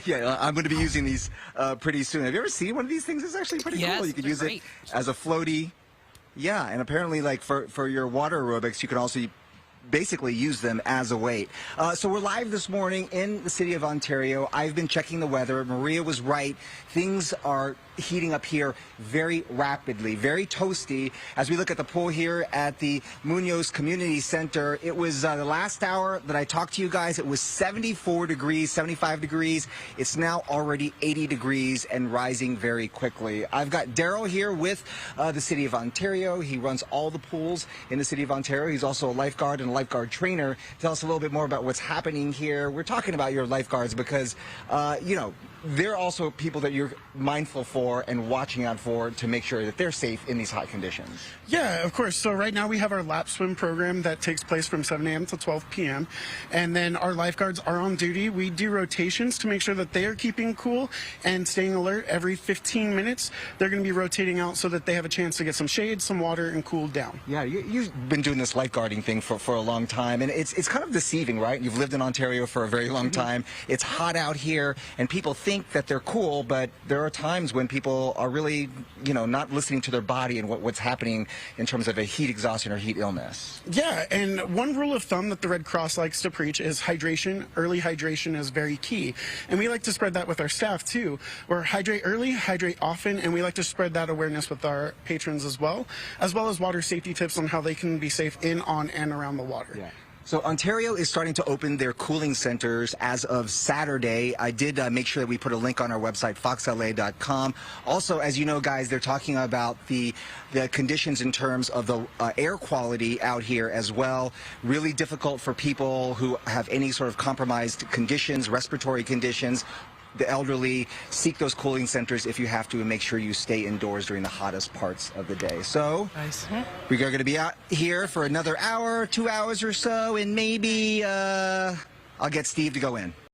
Yeah, I'm going to be using these pretty soon. Have you ever seen one of these things? It's actually pretty cool. You could use it as a floaty. Yeah, and apparently, like for your water aerobics, you can also basically use them as a weight. So we're live this morning in the city of Ontario. I've been checking the weather. Maria was right. Things are heating up here very rapidly, very toasty. As we look at the pool here at the Munoz Community Center, it was the last hour that I talked to you guys, it was 74 degrees, 75 degrees. It's now already 80 degrees and rising very quickly. I've got Daryl here with the city of Ontario. He runs all the pools in the city of Ontario. He's also a lifeguard and a lifeguard trainer. Tell us a little bit more about what's happening here. We're talking about your lifeguards because, you know, they're also people that you're mindful for and watching out for to make sure that they're safe in these hot conditions. Yeah, of course. So right now we have our lap swim program that takes place from 7 a.m. to 12 p.m. And then our lifeguards are on duty. We do rotations to make sure that they are keeping cool and staying alert. Every 15 minutes, they're going to be rotating out so that they have a chance to get some shade, some water, and cool down. Yeah, you've been doing this lifeguarding thing for a long time, and it's kind of deceiving, right? You've lived in Ontario for a very long time. It's hot out here, and people think that they're cool, but there are times when people are really, you know, not listening to their body and what's happening in terms of a heat exhaustion or heat illness. Yeah, and one rule of thumb that the Red Cross likes to preach is hydration. Early hydration is very key. And we like to spread that with our staff too. We're hydrate early, hydrate often, and we like to spread that awareness with our patrons as well as water safety tips on how they can be safe in, on, and around the water. Yeah. So Ontario is starting to open their cooling centers as of Saturday. I did make sure that we put a link on our website, foxla.com. Also, as you know, guys, they're talking about the conditions in terms of the air quality out here as well. Really difficult for people who have any sort of compromised conditions, respiratory conditions. The elderly, seek those cooling centers if you have to, and make sure you stay indoors during the hottest parts of the day. So we are going to be out here for another hour, 2 hours or so, and maybe I'll get Steve to go in.